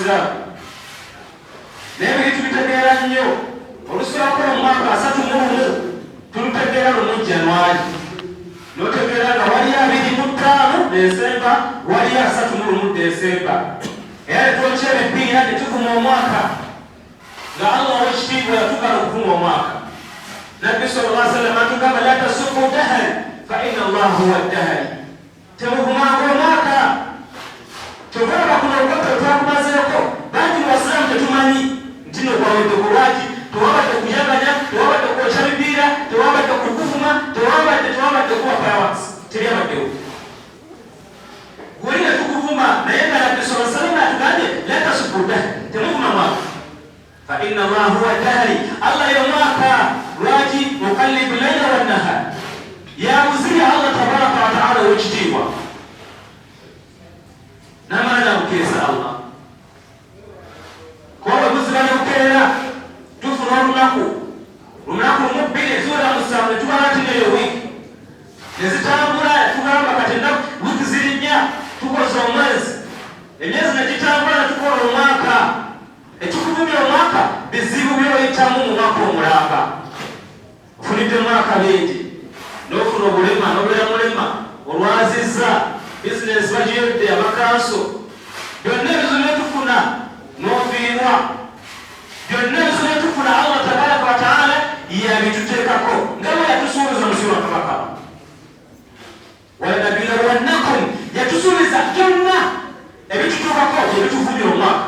abasiraamu naye bwe tubitegeera nnyo olusooko omwaka 31 tulutegeera lumu Januari n'otegeera nga wali 25 Desemba wali 31 Desemba era netwokya ebipiira ne tuvuma omwaka nga Allah ow'ekitiibwa yatugala okuvuma omwaka. Nabbi sallallahu alaihi wasallam atugamba la tasubbu dahari fa inna Allah huwa dahari, temuvumanga omwaka. Kyova kuno okwata twakumazeeko bangi mu basiraamu tetumanyi nti no kwawedde kulwaki, tewabadde kuyaganya, tewabadde kwokya bipiira, tewabadde kukuvuma, tewabadde kuwa fireworks, tebyabaddewo. Gwe ne tukuvuma naye nga Nabbi sallallahu alaihi wasallam atugambye la tasubbu dahari, temuvuma mwaka. Fa inna Allah huwa dahari, Allah ye mwaka. Lwaki muqallibu layla wan nahar, yabuzirya Allah tabaraka wa taala ow'ekitiibwa n'amaana bukeesa Allah. Kuba buzira ne bukeera tufuna olunaku lumu bbiri eziwera musanvu ne tubala nti neyo wiiki ne zitambula, tugamba kati ennaku wiiki ziri 4 tukoze omwezi, emyezi ne gitambula ne tukola omwaka. Ekikuvumya omwaka bizibu byoyitamu mu mwaka omulamba. Ofunidde mwaka bingi n'ofuna obulema n'obeera mulema, olwazizza bizinesi bagiyodde, abakanso, byonna ebizo bye tufuna n'ofiirwa, byonna ebizo bye tufuna Allah tabaraka wa taala yabituteekako nga bwe yatusuubiza mu sura Kabaka. Walanabluwannakum, yatusuubiza byonna ebitutuukako ebituvumya omwaka.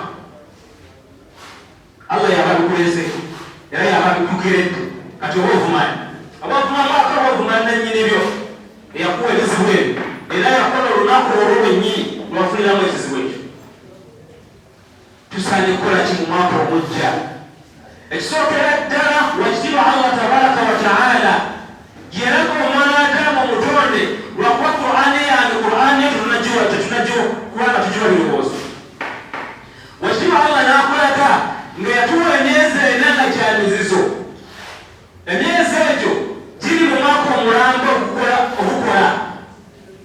Allah yababikuleese era yababikukiredde. Kati oba ovumanyi abavuma mwaka oba ovumanyi nannyini byo eyakuwa ebizibu ebyo era yakola olunaku olwo lwennyini lwafuniramu ekizibu ekyo. Tusaanye kukola ki mu mwaka omujja? Ekisookera ddala wakitiibwa Allah tabaraka wa taala yeraga omwana Adamu omutonde lwakuba Qur'ani yange Qur'ani tetunagiwa kubanga tugiwa birowoozo. Wakitiibwa Allah n'akulaga nga yatuwa emyezi 4 nga kya mizizo. Emyezi egyo giri mu mwaka omulamba obukola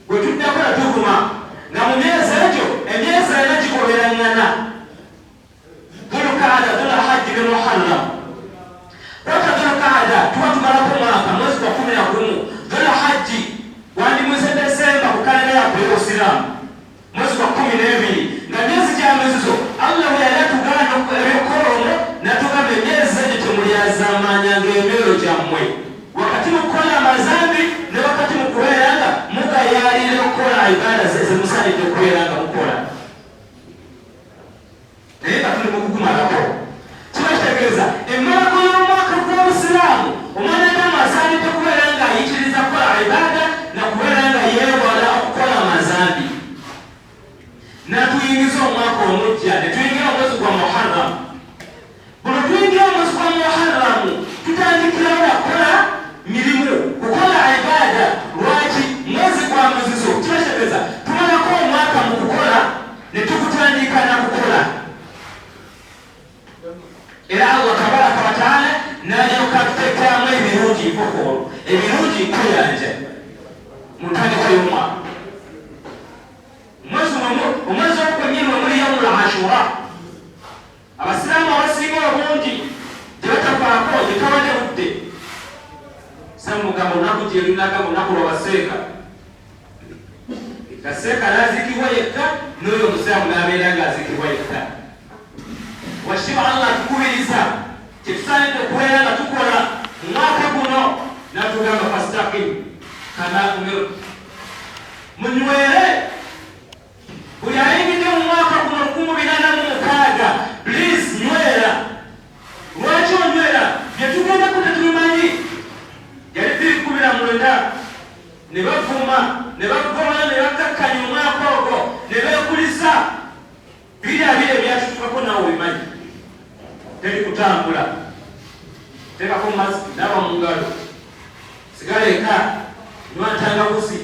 bwe tuddakola tuvuma, nga mu myezi egyo emyezi 4 gikoberaŋŋana: Dhulqaada, Dhulhajji ne Muharram. Kwata Dhulqaada tuba tumalako mwaka mwezi gwa 11, Dhulhajji wandimwise Desemba ku kalenda yaffe y'Obusiraamu mwezi gwa 12, nga myezi gya mizizo Allah bwe yali atugana ebyokolomo natugamba emyezi egyo temulyazamanyanga emyoyo gyammwe wakati mukukola amazambi ne wakati mukubeeranga mugayaalira okukola ibada zemusaanidde okubeeranga mukola. Naye nga tuli mukugumalako kiba kitegeeza emmalako y'omwaka gw'Obusiraamu omwana Adamu asaanidde kubeera nga ayitiriza kukola ibada nakubeera nga yeewala okukola amazambi. Natuyingiza omwaka omujja ne tuyingira omwezi gwa Muharram. Bwe tuyingira omwezi gwa Muharram tutandikirawo okukola mirimu, kukola ibada. Lwaki? Mwezi gwa muzizo. Kitegeeza tumalako omwaka mu kukola ne tukutandika na kukola. Era Allah tabaraka wa taala n'alyoka atuteekeramu ebirungi nkokolo, ebirungi nkuyanja mu ntandikwa y'omwaka. Omwezi ogwennyini omuli Yawmul Ashura, abasiraamu abasinga obungi gyebatafaako gyetawade budde. Samugamba olunaku gyerunagamba olunaku lwabaseeka, kaseeka n'aziikibwa yekka n'oyo omusiraamu n'abeera ng'aziikibwa yekka. Wakitiibwa Allah atukubiriza kyetusaanidde okubeera nga tukola mu mwaka guno, n'atugamba fastaqim kama umirtu, munywere. Buli ayingidde mu mwaka guno 2046 please nywera. Lwaki onywera? Byetugendako tetubimanyi. Yali 2019 ne bavuma ne bagomana ne bakkakkanya omwaka ogwo ne beekulisa. Biri abiri ebyatutukako naawe obimanyi. Teri kutambula, teekako masiki, naaba mu ngalo, sigala eka, nywa ntangabuzi.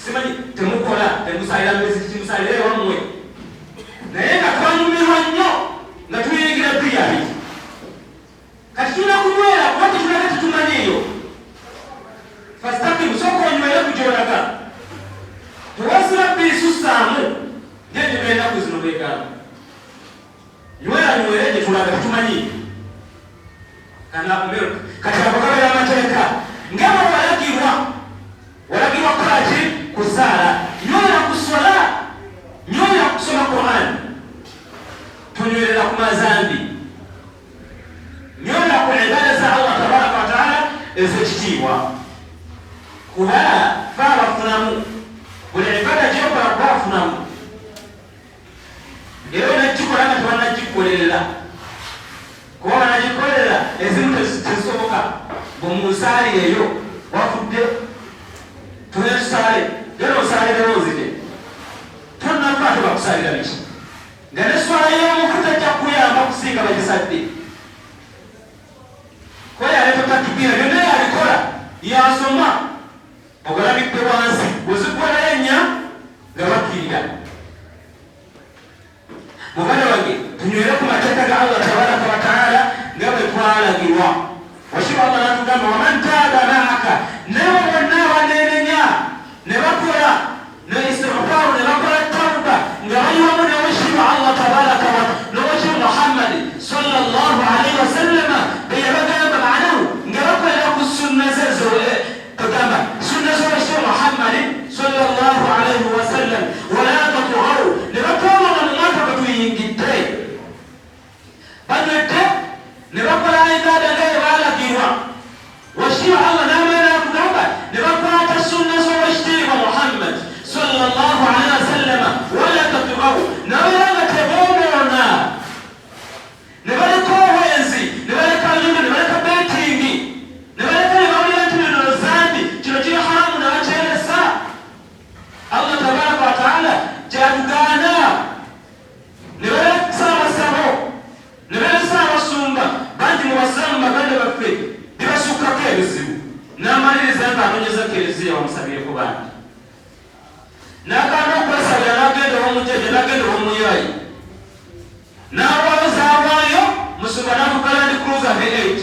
Simanyi temukola, temusalira miziki, kimusalira ewammwe. Naye nga twanyumirwa nnyo nga tuyingira bbiri abiri. Kati tulina kunywera kuba tetulaga tetumanyiiyo. Fastaqim, sooka onywere ku gy'olaga. Tewasira bbiri sussaamu ng'enjogera ennaku zino beegamba. tumanyi kana umero kati abagabira amateeka ngabo walagirwa kwaji kusala nyoya kuswala nyoya kusoma Qur'an tunywerera ku mazambi nyoya ku ibada za Allah tabaraka wa taala ezekitiibwa kuba babafunamu buli ibada gyokola bafunamu era nakikola nga tebanagikolerera kuba banagikolera ezimu tezisoboka bwemunsalireyo wafudde tunetusale era osalire ozite tonnafa tebakusalira biki nga neswala y'omukuta ejja kuyamba kusinga bagisadde kuba yaleeta takibira byonna yabikola yasoma ogalabidde wansi bwezikola ennya nga bakkirira muganda wange tunywere ku mateeka ga Allah tabaraka wa taala nga bwe twalagirwa washiba Allah natugamba waman taaba maaka newe bonna abaneenenya ne bakola ne istighfaaru ne bakola tawba nga bali wamu ne washiba Allah tabaraka wa n'owashiba Muhammad sallallahu alaihi wasallama be yabagamba maanahu nga bakolera ku sunna zezo tugamba sunna z'owashiba Muhammad sallallahu alaihi wasallam wala tatghaw ne bakola mu mwaka batuyingidde banywedde ne bakola ibada nga balagirwa washiba Allah n'amaana akugamba ne bakwata sunna z'owekitiibwa Muhammad sallallahu alaihi wasallama wala tatghaw nabalanga teboonoona ne baleka obwenzi ne baleka luno ne baleka betingi ne baleka ne bawulira nti bino zambi kino kiri haramu ne bakyeresa Allah tabaraka wa taala gyatugaana ne baleka abasabo ne balesa abasumba bangi mu basiramu baganda baffe tebasukkako ebizibu n'amaliriza nga anonyeza kereziya bamusabireko bangi n'akaana okwesabira n'agenda ow'omujjajja n'agenda ow'omuyayi n'awabuzaawayo musumba n'avuga Land Cruiser V8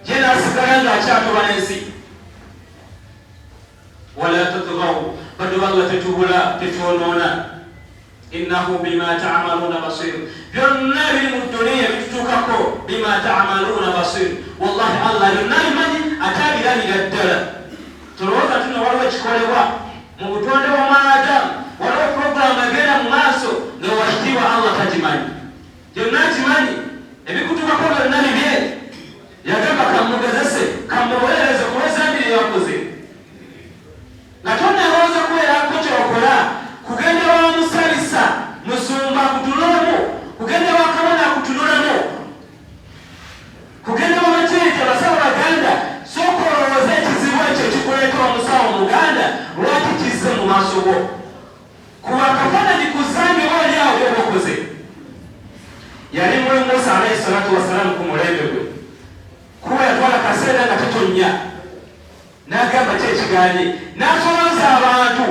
ye n'asigala ng'akyatoba n'ensi wala tatghaw badu Allah tetubula tetwonoona innahu bima ta'maluna basir byonna biri mu duniya bitutukako bima ta'maluna basir wallahi Allah byonna bimanyi atabiranira ddala tulowooza tuno waliwo ekikolebwa mu butonde bwa mwanadamu waliwo puroguramu egenda mu maaso nga wakitiibwa Allah tagimanyi byonna kimanyi ebikutukako byonna bibye yagamba kamugezese kamubolereze kuba zambiri yakoze nga tonalowooza kubeerako kyokola kugenda wamusalisa musumba akutunulamu kugenda wakabona akutunulamu kugenda wamajeje basawo baganda sooka olowooza ekizibu ekyo ekikuleeta omusawo muganda lwaki kizze mu maaso go kuba kafaananyi ku zambi oli awo byobakoze yali muli Musa alaihi salatu wassalamu ku mulembe gwe kuba yatwala kaseera nga tetonnya n'agamba ki ekiganye n'asolooza abantu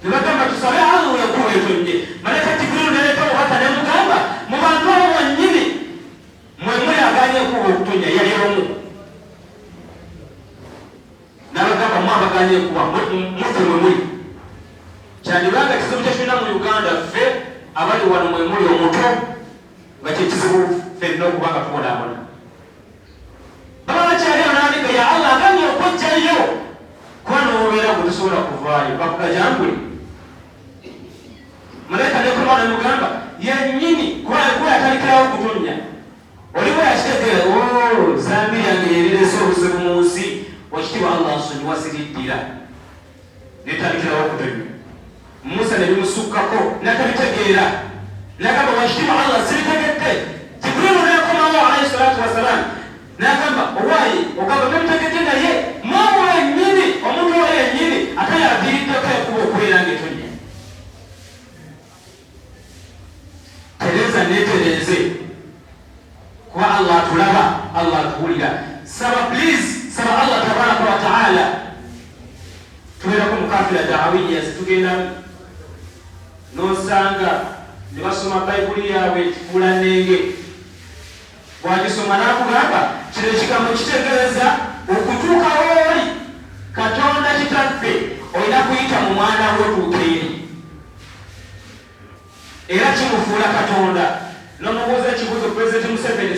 nebagamba tusabe Allah yakuwa etonye malaika Jibrilu naleeta obubaka nemugamba mu bantu abo bonnyini mwe muli aganye okuwa okutonya yali omu n'abagamba mu abaganye okuwa muffe mwe muli kyandibanga kizibu kyekirina mu Uganda ffe abali wano mwe muli omuto nga kyekizibu ffenna okuba nga tubonaabona baba bakyaliyo n'andika ya Allah aganye okujjayo kuba n'obeera gwe tusobola kuvaayo bakugajambule malaika nekoma nemugamba yennyini kuba yatalikirawo okutonya oliwo yakitegeera zambi yange yerirese obuzibu mu nsi wakitiibwa Allah nsonyiwa siriddira netalikirawo okutonya Musa nebimusukkako natabitegeera nagamba wakitiibwa Allah siritegedde Jibrilu nekomawo alaihi salatu wassalam nagamba owaayi ogamba temutegedde naye mwamu wennyini omuntu oyo yennyini ate yabiriddeko ekuba okubeera ngaetonya tereza netereze kuba Allah atulaba Allah atuwulira saba please saba Allah tabaraka wa taala tubeerako mukafira daawiya zitugenda nosanga ne basoma bayibuli yaabwe ekifuula nnenge bwagisoma n'akugamba kino ekigambo kitegeeza okutuukawo oli Katonda kitaffe olina kuyita mu mwana we otuuka eri era kimufuula Katonda n'omubuuza ekibuuzo Pulezidenti Museveni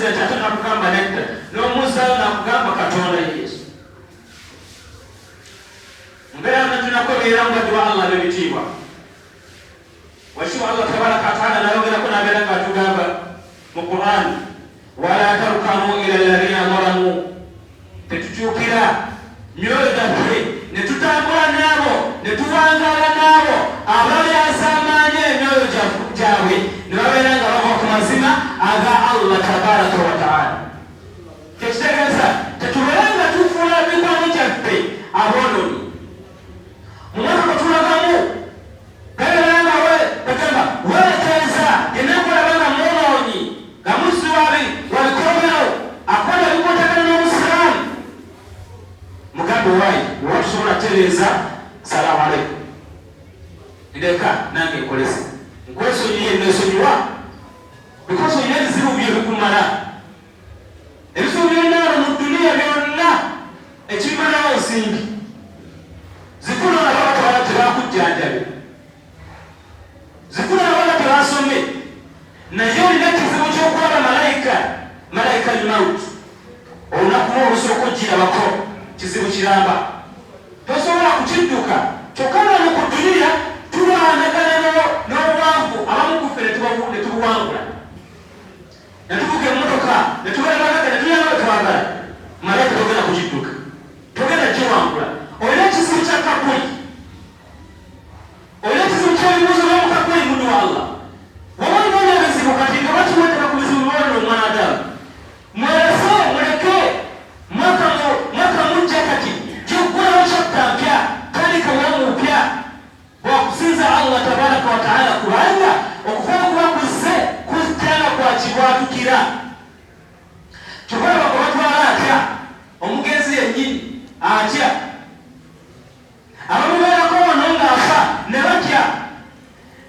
mubuuza nti ate nakugamba nedda n'omuzzaayo nakugamba Katonda Yesu. Mbeera natunakobeera mubadde wa Allah b'ebitiibwa. Washiwa Allah tabaraka wa taala nayogerako nabeera nga atugamba mu Qur'an, wala tarkanu ila alladhina zalamu, tetukyukira myoyo gyaffe ne tutambula naabo ne tuwangaala naabo abalyasaamaanya emyoyo gyabwe ne babeera nga bava ku mazima aga Allah tabaraka wa taala. Tekitegeeza tetubeera nga tufuula mikwano gyaffe aboonoonyi. Mu mwaka gwe tulagamu gabeera nga bagamba weeteeza enakolaba nga mwonoonyi nga muzzi wabikomero akola bikwatagana n'Obusiraamu. Mugambe waayi watusobola tereeza salaamu aleikum ndeka nange nkolese nkwesonyiye nesonyiwa because olina ebizibu bye bikumala. Ebizibu byonna mu duniya byonna ekibimalawo nsimbi zikula ababa tebakujjanjabe, zikula ababa tebasome, naye olina ekizibu ky'okwaba malayika al-maut. Olunaku lw'olusooka ogirabako kizibu kiramba, tosobola kukidduka. Kyokka wano ku duniya tulwanagana n'obuwanvu, abamu kuffe ne tubuwangula, ne tuvuga emmotoka ne tubalabalaga ne tuyamba twagala. Malayika togenda kukidduka, togenda kiwangula. Olina ekizibu kya kakuli, olina ekizibu ky'ebibuuzo by'omu kakuli mudu wa Allah. Wabanga olina ebizibu kati nga bakiwetera ku bizibu by'olina omwanadamu. Mwelese muleke mwaka mujja kati gy'oggulawo chapta mpya, tandika bulamu bupya bwakusinza Allah tabaraka wa taala, kubanga okuva kuba kuzitanga kwakibwatukira. Kyokka batwala atya omugenzi yennyini atya, abamubeerako wano ng'afa ne batya,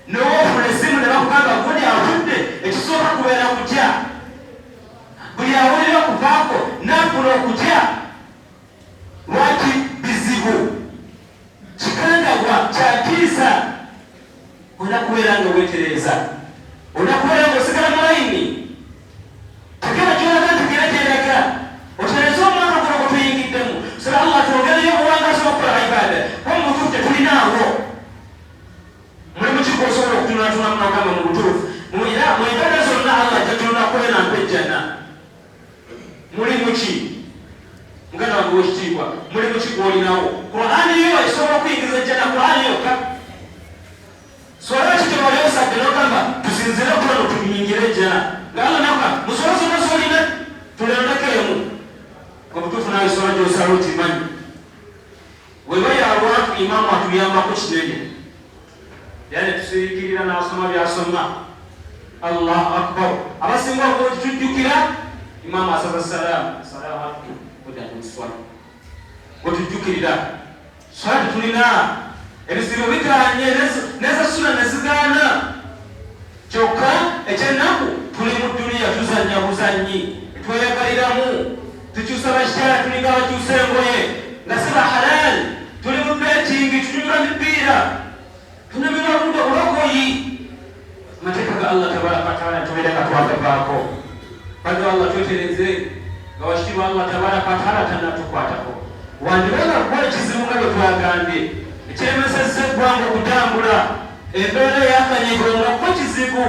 n'owoofuna essimu ne bakugamba gundi avudde, ekisooka kubeera kutya. Buli awulira okuvaako n'afuna okutya. Lwaki? Bizibu, kikangabwa, kyatiisa. Olina kubeera nga weetereeza, olina kubeera nga osigala mu layini. Tekera kyolaga nti geraga otereeza omwaka guno gwe tuyingiddemu. Sala Allah twogereyo obuwangazi okukola ibaada kuba mu butuufu tetulinaawo. Mulimu ki gw'osobola okutunulatuna munagamba mu butuufu? Mu ibaada zonna Allah tetunakwena mpejjana. Mulimu ki? Muganda wange w'ekitiibwa, mulimu ki gw'olinawo? Qur'ani yo esobola okuyingiza ejjana, Qur'ani yokka. Sola ekitabo ly'osadde n'ogamba tusinzire okuno tuyingire ejjana. Ng'Allah n'agamba musola zonna z'olina tulondekeemu. Obutuufu naawe sola gy'osala okimanyi. Weba yalwatu imaamu atuyambako kinene. Yani tusirikirira n'asoma by'asoma. Allahu akbar. Abasinga obungi tujjukira imaamu asaba salaamu alaikum odatuswala otujjukirira swala tulina ebizibu biganye neza suna nezigaana. Kyokka ekyennaku tuli mu duniya tuzannya buzannyi, tweyagaliramu, tukyusa bakyala tulinga bakyusa engoye nga siba halal, tuli mu betingi, tunyumira mipiira, tunyumira bulogoyi. Amateeka ga Allah tabaraka wa taala tubeere nga twagavaako. Bado Allah twetereze nga wakitibwa Allah tabaraka wa taala tannatukwatako. Wandibanga kukola ekizibu nga bwe twagambye, ekyemesezza eggwanga okutambula, embeera eyakanyego nga kuko kizibu.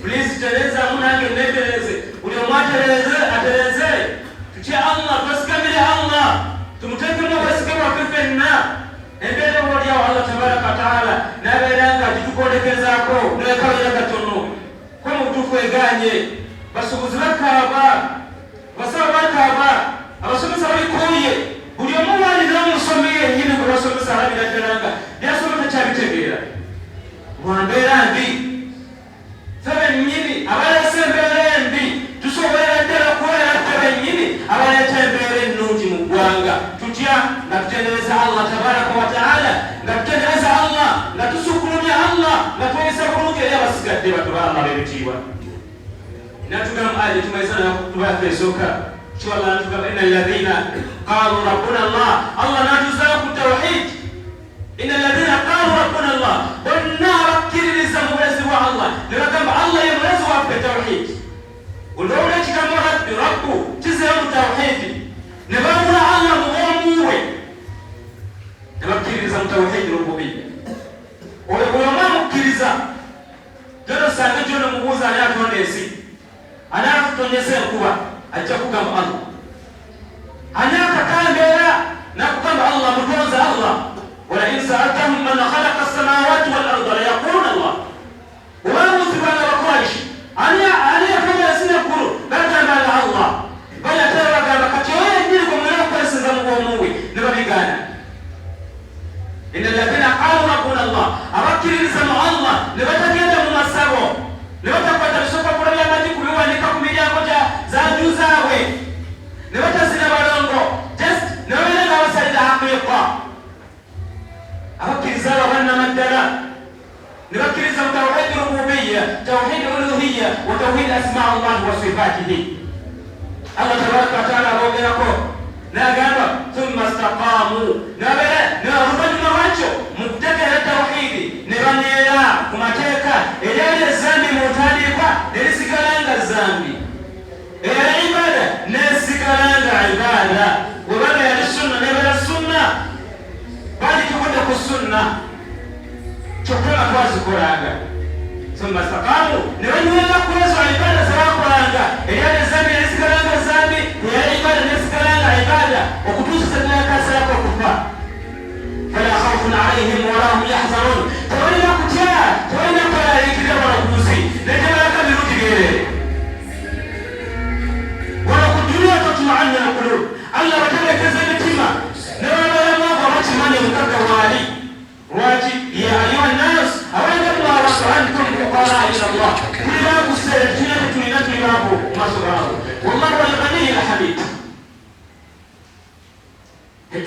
Please terezaamu nange neetereze, buli omu atereze, tutye Allah, twesigamire Allah, tumuteekemu obwesige bwaffe ffenna. Embeera oboolyawo Allah tabaraka wa taala n'abeera nga gitukondekezaako n'ekabira katono ko mu butuufu eganye. Basuubuzi bakaaba, basaba bakaaba, abasomesa babikuuye. Buli omu waalina omusomi yennyini gwe basomesa alabira ddala nga byasoma takyabitegeera. Lwambeera mbi, ffe bennyini abaleese embeera embi tusobolera ddala okubeera ffe bennyini abaleeta embeera ennungi mu ggwanga. Tutya nga tutendereza Allah tabaraka wa taala, nga tutendereza Allah, nga tusukulumya Allah, nga tweyisa bulungi eri abasigadde batu ba Allah b'ebitiibwa. Natugamba aje tumaizana tubaffe esooka ky'Allah natugamba inna alladhina qalu rabbuna Allah. Allah natuzaa ku tawhid. Inna alladhina qalu rabbuna Allah, bonna abakkiririza mu bulezi bwa Allah ne bagamba Allah ye mulezi waffe tawhid. Olw'olwekigamba mukkiriza mu tawhid rububiyya oyo bw'omukkiriza jono sange jono mubuuza ani atonda ensi ani atutonyesa enkuba ajja kugamba Allah ani akakambeera nakugamba Allah mutonzi Allah wala in sa'altahum man khalaqa as-samawati wal arda la yaquluna Allah wabuzibanga abakuraishi ani atonda ensi neggulu bagamba Allah bali ate bagamba kati oyo ennyini gwe mulina okukozesa mu bwomuwe ne babigaana inna alladhina qalu rabbuna Allah abakkiririza mu Allah ne batagenda mu masabo ne batakwata bisoka kulabya amagi kubiwanika ku miryango za nju zaabwe ne batazina balongo just ne babeera nga basalira haqiqa abakkiriza abo bannamaddala ne bakkiriza mu tawhid rububiyya tawhid uluhiyya wa tawhid asma' Allah wa sifatihi Allah tabaraka wa ta'ala abogerako nagamba thumma istaqamu nabere n'oluvannyuma lwakyo mu kutegeera tawhidi ne baneera ku mateeka eryali ezambi mu ntandikwa ne lisigala nga zambi era ibada nesigala nga ibada webanga yali sunna nebeera sunna balikikudde ku sunna kyokka nga twazikolanga thumma istaqamu ne banywerera ku ezo ibada zebakolanga eryali ezambi ne lisigala nga zambi era ibada nesigala nga ibada okutuusa ddala yako okufa fala khawfun alayhim wala hum yahzanun tewalina kutya tewalina kwalalikirira balakuzi netebalaka mirundi byerere wala ku dunia tatma'anna alqulub Allah bategeekeza emitima ne babeeramu abakimanya omukaka waali lwaki ya ayuha nnas awaida Allah antum fuqara ila Allah tuli baakuseera tulina tuli baabo mu maaso gaabo wallahu al-ghaniy al-hamid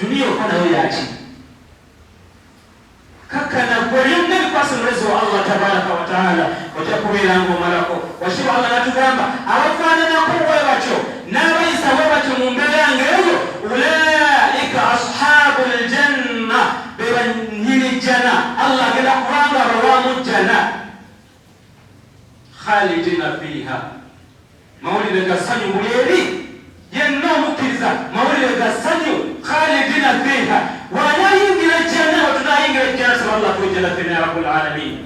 dunia ukona wewe yaki kaka na kwenda bikwasa mrezo wa Allah tabaraka wa taala watakubira ngo malako washiba Allah natugamba abafana na kuwe bacho nabayisa bacho mumberange eyo ulaika ashabul janna beba nyini jana Allah gada kwanga rawamu jana khalidina fiha maulid gasanyu muleli yenno mukiriza maulid gasanyu khalidina fiha wala yingira janna wa tunayingira janna sallallahu alaihi wa sallam ya rabbul alamin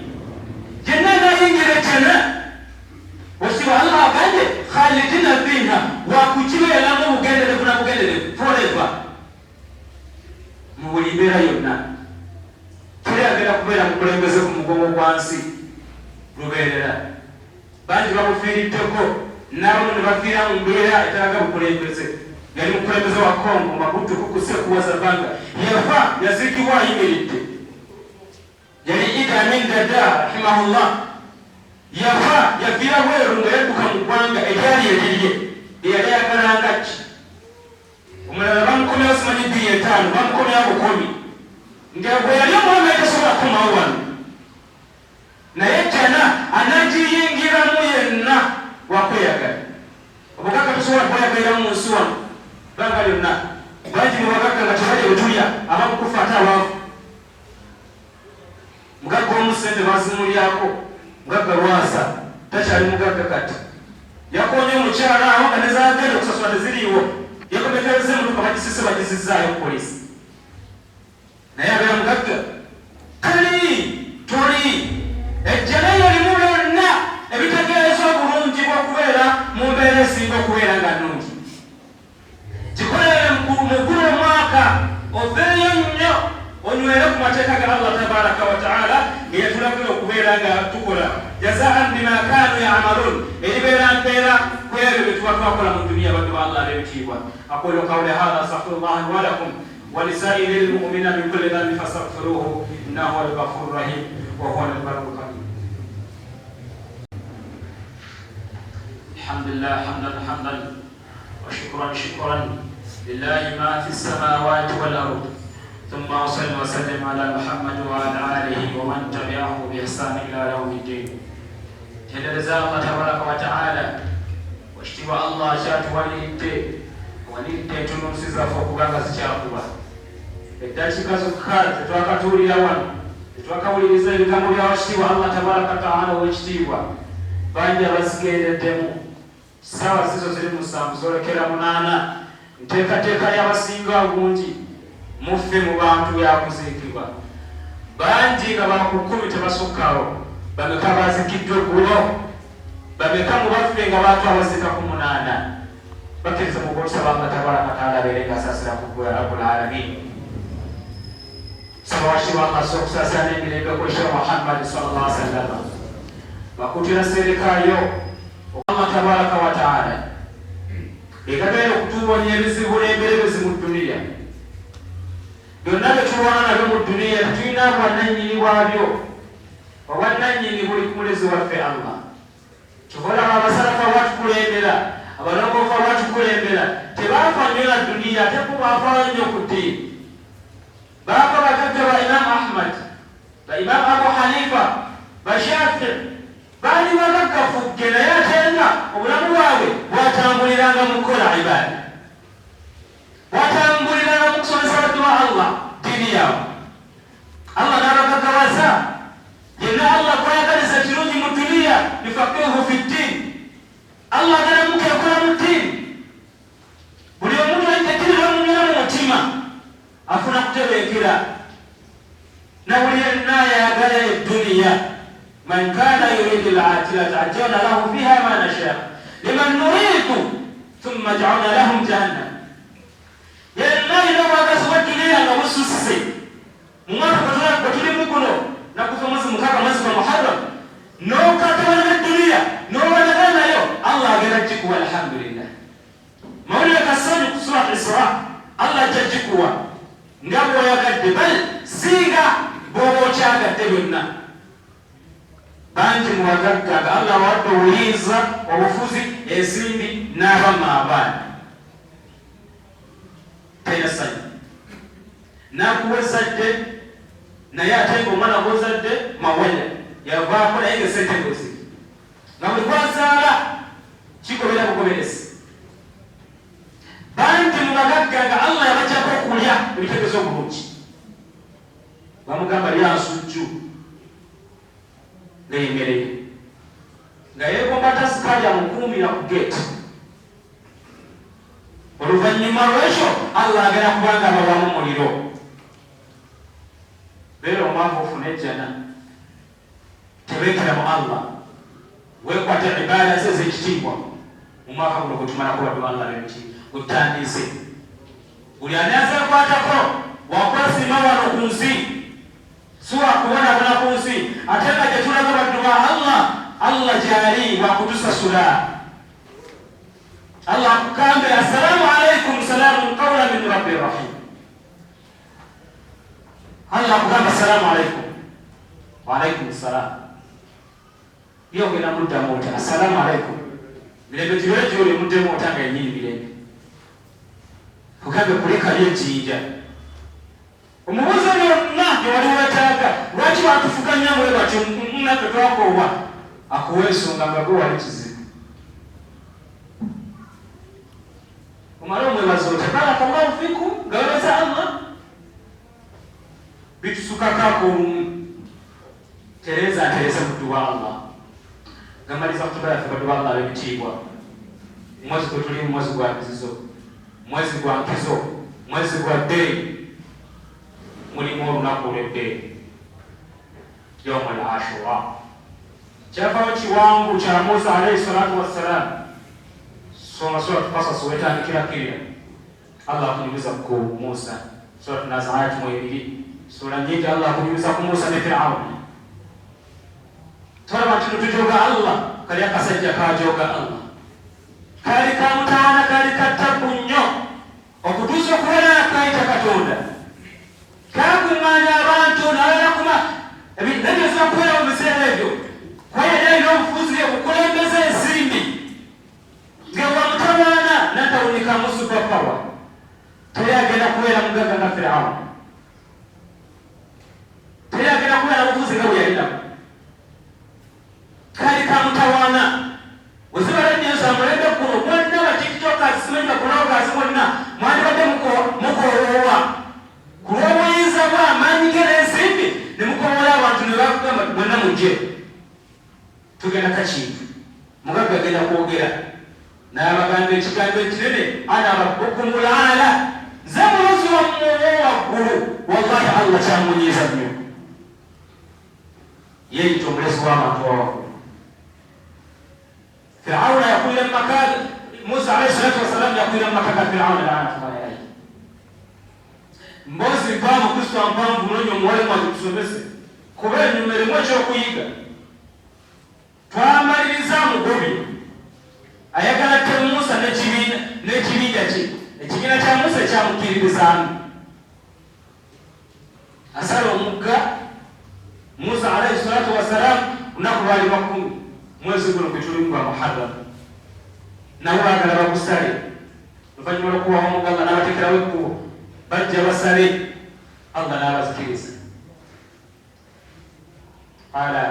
janna na yingira janna wasiwa Allah bande khalidina fiha wa kuchiwe lamu mugendere kuna mugendere forever mubulibera yonna kile agera kubera mukulembeze ku mugongo kwansi ruberera banji bamufiriteko nabo ne bafira mu mbera etaraga bukulembeze yali mukulembeze wa Kongo mabutu kukuse kuwaza banga yafa yazikiwa yimirite yali Idi Amin Dada rahimahullah yafa yafira weru nga yaduka mu ggwanga eryali eririye eyali yakalanga ki omulala bamukomya osimanyi bbiri etaano bamukomya bukomi nga bwe yali omwami tasobola kukomawo wano naye jana anagiyingiramu yenna wakweyagala obugagga tusobola kweyagalira mu nsi wano banga lyonna bangi mubagagga nga tebalya wetulya abamukufa ate abaavu mugagga omusente bazimulyako mugagga lwasa takyali mugagga kati yakoonye omukyala awo nga nezagenda okusasula teziriiwo yakomekereza emutuka bagisise bagizizaayo polisi naye abeera mugagga kali toli ejjanayo limu byonna ebitegeeza obulungi bw'okubeera mu mbeera esinga okubeera nga nnungi kikolere mugulu omwaka oveeyo nnyo onywere ku mateeka ga Allah tabaraka wa taala ngeyatulagira okubeera nga tukola jazaan bima kanu yamalun eribeera mpeera ku ebyo bye tuba twakola mu duniya baddu ba Allah n'ebitiibwa aqulu qawli hadha astaghfirullah wa lakum wa lisaa'iri lmu'minina min kulli dhanbin fastaghfiruhu innahu huwal ghafurur rahim wa huwal barrul karim. alhamdulillah hamdan وشكرا لله ما في السماوات والأرض ثم أصل وسلم على محمد وعلى آله ومن تبعه بإحسان إلى يوم الدين. جل الله تبارك وتعالى واشتوى الله شات ولدت تنسيزا فوقها سيشاقوا الداشika zokhala tetwakatuulira wano tetwakawuliriza ebigambo byawakitiibwa Allah tabaraka wataala owekitiibwa bangi abazigendeddemu sawa zizo ziri musanvu zolekera 8 nteekateeka y'abasinga obungi muffe mu bantu yakuziikibwa bangi nga bakukumi tebasukkawo bameka bazikiddwa eggulo bameka mu baffe nga batwabazika ku 8 bakkiriza mu bw'otusaba nga tabaraka taala abeere nga asaasira ku ggwe rabbul alamin saba washibwa amaso okusaasira n'emirembe okwesha Muhammad sallallahu alaihi wasallam bakutira serekayo Allah tabaraka wa taala ekagenda okutuwonya ebizibu n'emberebezi mu dduniya byonna bye tulwana nabyo mu dduniya tulina bwannannyini bwabyo obwannannyini buli ku mulezi waffe Allah tukolaba abasalafa batukulembera abalongoofu batukulembera tebaafa nnyo na dduniya ate bo baafayo nnyo ku ddiini baafa bagagga ba Imam Ahmad ba Imam Abu Hanifa ba Shafi baali bagaggafuge naye ate nga obulamu bwabwe bwatambuliranga mu kukola ibaada bwatambuliranga mu kusomesa baddu ba Allah ddiini yaabwe Allah n'abagaggawaza yenna Allah kwayagaliza kirungi mu dduniya yufaqihuhu fi ddiini Allah agenda mukeekola mu ddiini buli omuntu ekiri bamunyira mu mutima afuna kutebeekera na buli yenna ayagala edduniya man kana yuridu al-ajilata ajjalna lahu fiha ma nasha liman nuridu thumma ja'alna lahum jahannam yenna ino bwagazi bwa dduniya nga bususse mu mwaka gwe tulimu guno nakuva mwezi mukaaga mwezi gwa Muharram n'okatawala edduniya n'obalagala nayo Allah agenda gikuwa alhamdulillah mawulire kassanyu ku surat Isra Allah ajja gikuwa nga bw'oyagadde bal singa bw'oba okyagadde byonna bangi mu bagagga nga Allah awadde obuyinza obufuzi ensimbi n'abamma abaana talina ssanyu n'akuwa ezzadde naye ate ng'omwana gw'ozadde mawenya yavaako naye nga sente ngozi nga buli kwazaala kigobera bugoberezi bangi mu bagagga nga Allah yabajjako okulya ebitegezo obulungi bamugamba lya nsujju ng'eyemereye nga yeekomba tasikaali amukuumira ku geeti oluvannyuma lwekyo Allah agenda kubanga abawamu muliro beera omwanvu ofuna ejjana tebeekera mu Allah weekwate ibaada ze ez'ekitiibwa mu mwaka guno gwe tumala kubadde Allah bemiki gutandise buli ani azeekwatako wakwasima wano ku nsi si wakubonabona ku nsi ate nga gye tulaga baddu ba Allah gyali wakutusasula Allah akukambe assalaamu alaikum salaamun qawlan min rabbir rahim Allah akugamba assalaamu alaikum wa alaikum salaam iyo genda muddamu oti assalaamu alaikum mirembe gibeere gyoli muddemu otanga yennyini mirembe kugambe kulekayo ejjinja omubuuzo byonna gye wali wetaaga lwaki watufuganya mwe batyo naffe twakoowa akuwa ensonga nga gwe wali kizibu omala omwebaza oti barakallahu fikum nga webaza Allah bitusukakaako olumu tereza muddu wa Allah gamaliza kutuba yaffe baddu ba Allah ab'ebitiibwa mwezi gwe tulimu mwezi gwa nkizo mwezi gwa nkizo mwezi gwa ddeeyi mulimu olunaku olw'eddeeyi yawmul ashura kyavayo kiwangu kya Musa alayhi salatu wassalam soma suratu Qasas wetandikira kirya Allah akunyumiza ku Musa suratu Nazi'at mu 2 sura nyingi Allah akunyumiza ku Musa ne Firauni tolaba kino tujoga Allah kali akasajja kajoga Allah kali kamutaana kali kattaku nnyo okutuusa okubeera akayita Katonda kakuŋŋaanya abantu n'abalakuma ebinageza okubeera mu biseera ebyo kweyali alina obufuzi obukulembeza ensimbi nga bwamutabaana natawunikamu superpower teri agenda kubeera mugagga nga Firauni teri agenda kubeera bufuzi nga bwe yalinamu kali kamutawaana wezibala nnyo za mulembe guno mwalina batikitokazi simanyi bakulokazi mwalina mwandibadde mukoowa ku lw'obuyinza bw'amaanyi ge n'ensimbi ne mukoowola abantu ne bakugamba mwenna mujje tugenda kakintu mugagga agenda kwogera n'abagamba ekigambo ekinene ana rabbukum al-aala zamuzi wa mwoyo waggulu wallahi Allah kyamunyiiza nnyo yeyita omulezi w'abantu wawaggulu. Firawuna yakulira mu maka Musa alayhi salatu wassalam yakulira mu maka ga Firawuna laanatullahi alayhi. Mbozi mpaamu Kristo ampanvu mulonyi omuwalemu agitusomese kuba ennyuma erimu ekyokuyiga. Twamaliriza mugobi ayagala tte Musa n'ekibinja kye. Ekibiina kya Musa kyamukiririzaamu. Asala omugga Musa alayhi salatu wassalam lunaku lwali 10 mwezi guno kwe tulimu gwa Muharram. Nabo baagala bagusale. Oluvannyuma lw'okubaho omuganga n'abateekerawo ekkubo bajja basale. Allah n'abazikiriza. Qala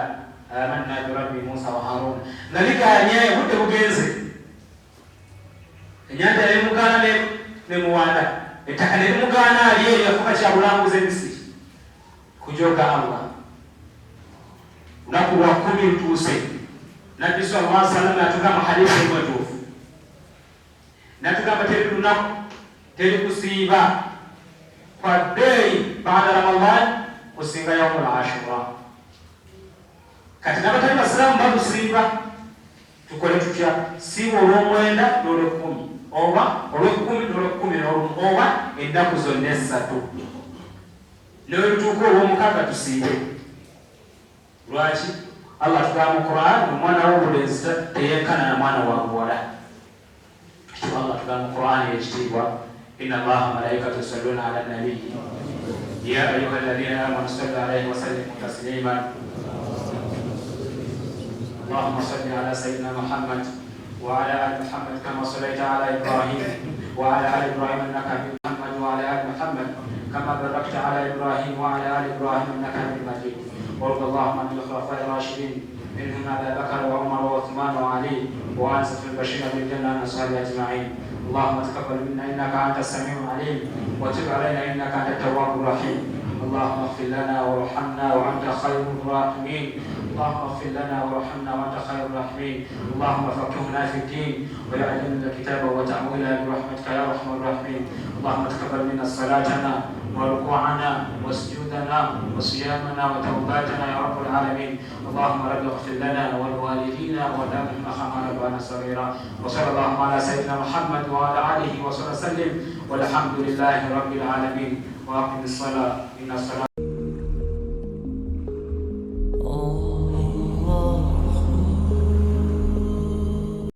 amanna birabbi Musa wa Harun. Naliganye budde bugenze. Enyanja yali mugaana ne muwanda. Ettaka ne limugaana ali eyo yafuka kyabulambuzi Misiri. Kujoga Allah. Lunaku lwa 10 lutuuse. Nabbi sallallahu alaihi wasallam atugamba hadithi entuufu. Natugamba teri lunaku teri kusiiba kwa dei baada Ramadan kusinga yaumul Ashura. Kati n'abatali basiraamu bagusiiba tukole tutya? Siiba olw'omwenda n'olw'ekkumi oba olw'ekkumi n'olw'ekkumi n'olumu oba ennaku zonna essatu. N'olutuuka olw'omukaaga tusiibe. Lwaki? Allah tugamba mu Quran omwana w'obulenzi teyenkana na mwana wa buwala. Allah tugamba mu Quran ekitiibwa inna Allaha malaikatahu yusalluna ala nabiyyi ya ayyuha alladhina amanu sallu alayhi wa sallimu tasliman. اللهم صل على سيدنا محمد وعلى ال محمد كما صليت على ابراهيم وعلى ال ابراهيم انك حميد مجيد وعلى ال محمد كما باركت على ابراهيم وعلى ال ابراهيم انك حميد مجيد. وارض اللهم عن الخلفاء الراشدين منهم ابا بكر وعمر وعثمان وعلي وعن سفر البشير بالجنه عن اصحابه اجمعين. اللهم تقبل منا انك انت السميع العليم وتب علينا انك انت التواب الرحيم. اللهم اغفر لنا وارحمنا وانت خير الراحمين. اللهم اغفر لنا وارحمنا وانت خير الراحمين. اللهم فقهنا في الدين ويعلمنا الكتاب وتأويلا برحمتك يا ارحم الراحمين. اللهم تقبل منا صلاتنا وركوعنا وسجودنا وصيامنا وتوباتنا يا رب العالمين. اللهم رب اغفر لنا ولوالدينا ولمن خمر بنا صغيرا. وصلى الله على سيدنا محمد وعلى اله وصحبه وسلم والحمد لله رب العالمين. واقم الصلاه ان الصلاه